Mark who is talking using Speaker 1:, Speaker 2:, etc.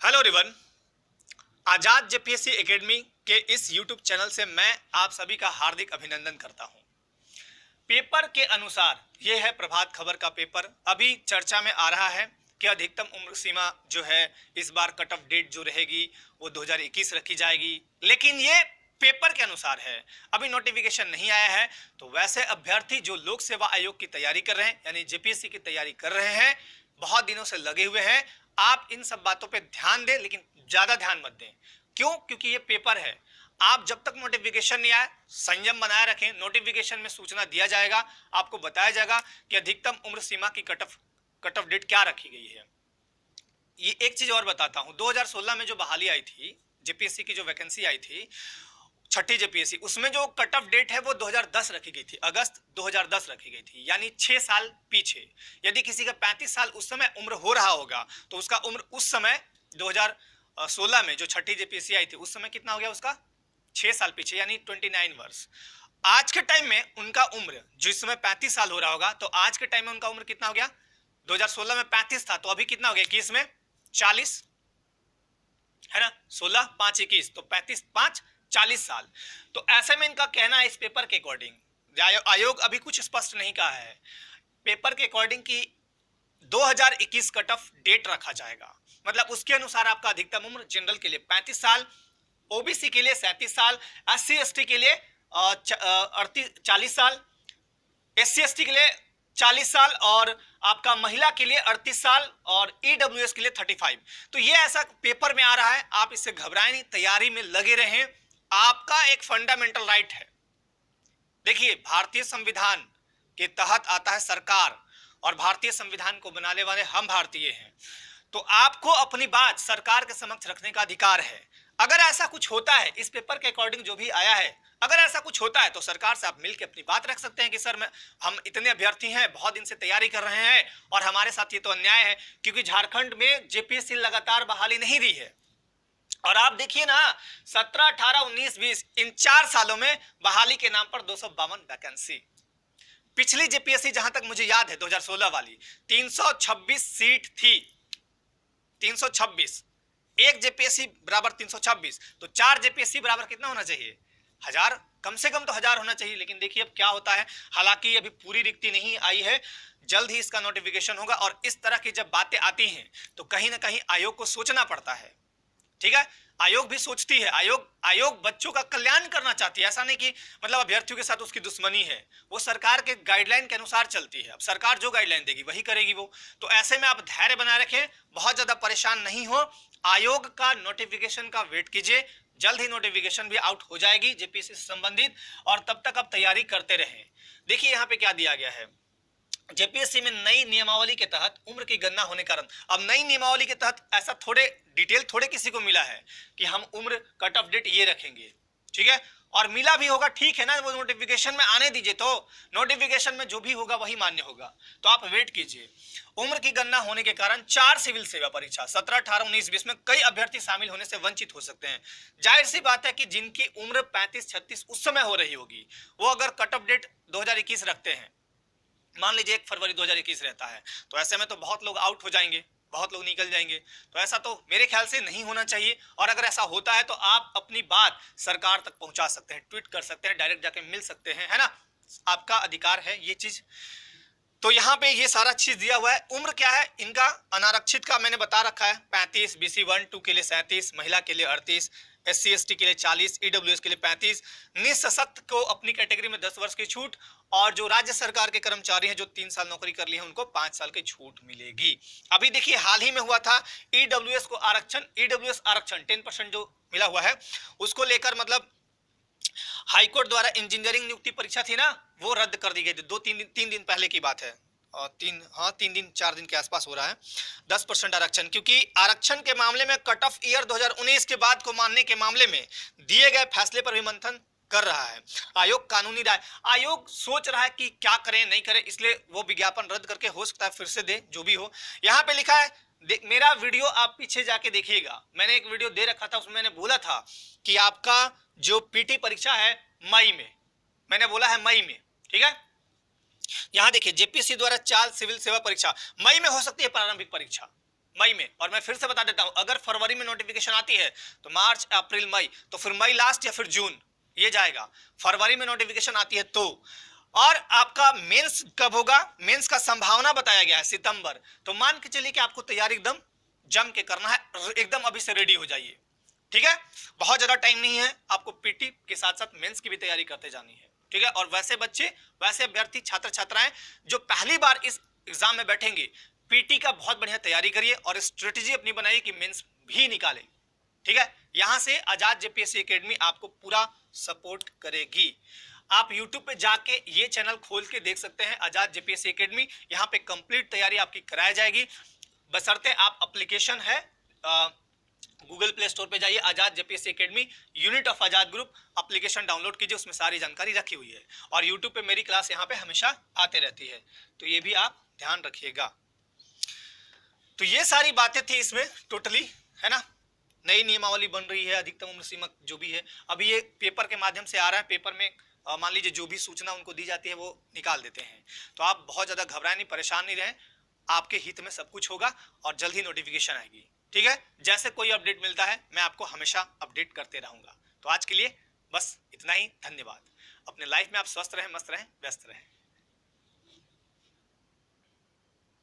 Speaker 1: Hello everyone. Azad JPSC academy के इस YouTube channel से मैं आप सभी का हार्दिक अभिनंदन करता हूं। पेपर के अनुसार ये है प्रभात खबर का पेपर। अभी चर्चा में आ रहा है कि अधिकतम उम्र सीमा जो है इस बार कट ऑफ डेट जो रहेगी वो 2021 रखी जाएगी, लेकिन ये पेपर के अनुसार है, अभी नोटिफिकेशन नहीं आया है। तो वैसे अभ्यर्थी जो लोक सेवा आयोग की तैयारी कर रहे हैं यानी जेपीएससी की तैयारी कर रहे हैं, बहुत दिनों से लगे हुए हैं, आप इन सब बातों पे ध्यान दें, लेकिन ज्यादा ध्यान मत दें। क्यों? क्योंकि ये पेपर है। आप जब तक नोटिफिकेशन नहीं आए संयम बनाए रखें। नोटिफिकेशन में सूचना दिया जाएगा, आपको बताया जाएगा कि अधिकतम उम्र सीमा की कट ऑफ डेट क्या रखी गई है। ये एक चीज और बताता हूं, 2016 में जो बहाली आई थी, जेपीएससी की जो वैकेंसी आई थी छठी जेपीएससी, उसमें जो कट ऑफ डेट है वो 2010 रखी गई थी, अगस्त 2010 रखी गई थी, यानी 6 साल पीछे। यदि किसी का 35 साल उस समय उम्र हो रहा होगा तो उसका उम्र उस समय 2016 में जो छठी जेपीएससी आई थी उस समय कितना हो गया उसका? 6 साल पीछे, यानी 29 वर्ष। आज के टाइम में उनका उम्र जिस समय 35 साल हो रहा होगा, तो आज के टाइम में उनका उम्र कितना हो गया? 2016 में 35 था तो अभी कितना हो गया? 21 में 40 है ना, 16 5 21, तो 35 5 40 साल। तो ऐसे में इनका कहना है इस पेपर के अकॉर्डिंग, आयोग अभी कुछ स्पष्ट नहीं कहा है, पेपर के अकॉर्डिंग की 2021 कट ऑफ डेट रखा जाएगा। मतलब उसके अनुसार आपका अधिकतम उम्र जनरल के लिए 35 साल, ओबीसी के लिए 37 साल, एससी एसटी के लिए 40 साल, एससी एसटी के लिए 40 साल और आपका महिला के लिए 38 साल और ईडब्ल्यूएस के लिए 35। तो ये ऐसा पेपर में आ रहा है, आप इससे घबराएं नहीं, तैयारी में लगे रहें, आपका एक फंडामेंटल राइट है। देखिए, भारतीय संविधान के तहत आता है सरकार और भारतीय संविधान को बनाने वाले हम भारतीय हैं, तो आपको अपनी बात सरकार के समक्ष रखने का अधिकार है। अगर ऐसा कुछ होता है, इस पेपर के अकॉर्डिंग जो भी आया है, अगर ऐसा कुछ होता है तो सरकार से आप मिलकर अपनी बात रख सकते हैं कि सर हम इतने अभ्यर्थी हैं, बहुत दिन से तैयारी कर रहे हैं और हमारे साथ ये तो अन्याय है, क्योंकि झारखंड में जेपीएससी लगातार बहाली नहीं दी है। और आप देखिए ना, 17 18 19 20 इन 4 सालों में बहाली के नाम पर 252 वैकेंसी। पिछली जेपीएससी जहां तक मुझे याद है 2016 वाली 326 सीट थी, 326, एक जेपीएससी बराबर 326, तो 4 जेपीएससी बराबर कितना होना चाहिए? 1000, कम से कम तो 1000 होना चाहिए। लेकिन देखिए अब क्या होता है, हालांकि अभी पूरी रिक्ति नहीं आई है, जल्द ही इसका नोटिफिकेशन होगा। और इस तरह की जब बातें आती हैं तो कहीं ना कहीं आयोग को सोचना पड़ता है, ठीक है, आयोग भी सोचती है। आयोग बच्चों का कल्याण करना चाहती है, ऐसा नहीं कि मतलब अभ्यर्थियों के साथ उसकी दुश्मनी है, वो सरकार के गाइडलाइन के अनुसार चलती है। अब सरकार जो गाइडलाइन देगी वही करेगी वो। तो ऐसे में आप धैर्य बनाए रखें, बहुत ज्यादा परेशान नहीं हो, आयोग का नोटिफिकेशन का वेट कीजिए, जल्द ही नोटिफिकेशन भी आउट हो जाएगी जेपीएससी से संबंधित, और तब तक आप तैयारी करते रहें। देखिए यहाँ पे क्या दिया गया है, जेपीएससी में नई नियमावली के तहत उम्र की गणना होने के कारण, अब नई नियमावली के तहत ऐसा थोड़े डिटेल थोड़े किसी को मिला है कि हम उम्र कट ऑफ डेट ये रखेंगे, ठीक है, और मिला भी होगा, ठीक है ना, वो नोटिफिकेशन में आने दीजिए, तो नोटिफिकेशन में जो भी होगा वही मान्य होगा, तो आप वेट कीजिए। उम्र की गणना होने के कारण 4 सिविल सेवा परीक्षा 17 18 19 20 में कई अभ्यर्थी शामिल होने से वंचित हो सकते हैं। जाहिर सी बात है कि जिनकी उम्र 35 36 उस समय हो रही होगी, वो अगर कट ऑफ डेट 2021 रखते हैं, मान लीजिए 1 फरवरी 2021 रहता है, तो ऐसे में तो बहुत लोग आउट हो जाएंगे, बहुत लोग निकल जाएंगे। तो ऐसा तो मेरे ख्याल से नहीं होना चाहिए, और अगर ऐसा होता है तो आप अपनी बात सरकार तक पहुंचा सकते हैं, ट्वीट कर सकते हैं, डायरेक्ट जाके मिल सकते हैं, है ना, आपका अधिकार है ये चीज। तो यहाँ पे ये सारा चीज दिया हुआ है। उम्र क्या है इनका? अनारक्षित का मैंने बता रखा है 35, बीसी 1 2 के लिए 37, महिला के लिए 38, एससी एसटी के लिए 40, ईडब्ल्यूएस के लिए 35, निःसशक्त को अपनी कैटेगरी में 10 वर्ष की छूट, और जो राज्य सरकार के कर्मचारी हैं जो 3 साल नौकरी कर ली है उनको 5 साल की छूट मिलेगी। अभी देखिए हाल ही में हुआ था ईडब्ल्यूएस को आरक्षण, ईडब्ल्यूएस आरक्षण 10% जो मिला हुआ है उसको लेकर, मतलब हाईकोर्ट द्वारा इंजीनियरिंग नियुक्ति परीक्षा थी ना, वो रद्द कर दी गई थी। 3 दिन पहले की बात है, और 3 दिन 4 दिन के आसपास हो रहा है। 10% आरक्षण, क्योंकि आरक्षण के मामले में कट ऑफ ईयर 2019 के बाद को मानने के मामले में दिए गए फैसले पर भी मंथन कर रहा है आयोग। कानूनी राय, आयोग सोच रहा है कि क्या करें नहीं करें, इसलिए वो विज्ञापन रद्द करके हो सकता है फिर से दे, जो भी हो। यहाँ पे लिखा है, मेरा वीडियो आप पीछे जाके देखिएगा, मैंने एक वीडियो दे रखा था, उसमें मैंने बोला था कि आपका जो पीटी परीक्षा है मई में, मैंने बोला है मई में, ठीक है। यहां देखिए जेपीएससी द्वारा 4 सिविल सेवा परीक्षा मई में हो सकती है, प्रारंभिक परीक्षा मई में। और मैं फिर से बता देता हूं, अगर फरवरी में नोटिफिकेशन आती है तो मार्च, अप्रैल, मई, तो फिर मई लास्ट या फिर जून ये जाएगा। फरवरी में नोटिफिकेशन आती है तो, और आपका मेंस कब होगा, मेंस का संभावना बताया गया है सितंबर। तो मान के चलिए कि आपको तैयारी एकदम जम के करना है, एकदम अभी से रेडी हो जाइए, ठीक है। बहुत ज्यादा टाइम नहीं है, आपको पीटी के साथ साथ मेंस की भी तैयारी करते जानी है, ठीक है। और वैसे बच्चे, वैसे अभ्यर्थी, छात्र छात्राएं जो पहली बार इस एग्जाम में बैठेंगे, पीटी का बहुत बढ़िया तैयारी करिए और स्ट्रेटेजी अपनी बनाइए कि मेंस भी निकाले, ठीक है। यहां से आजाद जेपीएससी एकेडमी आपको पूरा सपोर्ट करेगी। आप YouTube पे जाके ये चैनल खोल के देख सकते हैं, आजाद जेपीएससी एकेडमी। यहाँ पे कंप्लीट तैयारी आपकी कराई जाएगी, बशर्ते आप एप्लीकेशन है गूगल प्ले स्टोर पे जाइए, Azad JPSC academy unit of Azad group, application download कीजिए, उसमें सारी जानकारी रखी हुई है। और यूट्यूब पे मेरी क्लास यहाँ पे हमेशा आते रहती है, तो ये भी आप ध्यान रखिएगा। तो ये सारी बातें थी इसमें टोटली, है ना। नई नियमावली बन रही है, अधिकतम उम्र सीमा जो भी है, अभी ये पेपर के माध्यम से आ रहा है। पेपर में मान लीजिए जो भी सूचना उनको दी जाती है वो निकाल देते हैं। तो आप बहुत ज्यादा घबराएं नहीं, परेशान नहीं रहें, आपके हित में सब कुछ होगा और जल्द ही नोटिफिकेशन आएगी, ठीक है। जैसे कोई अपडेट मिलता है मैं आपको हमेशा अपडेट करते रहूंगा। तो आज के लिए बस इतना ही, धन्यवाद। अपने लाइफ में आप स्वस्थ रहें, मस्त रहें, व्यस्त रहें।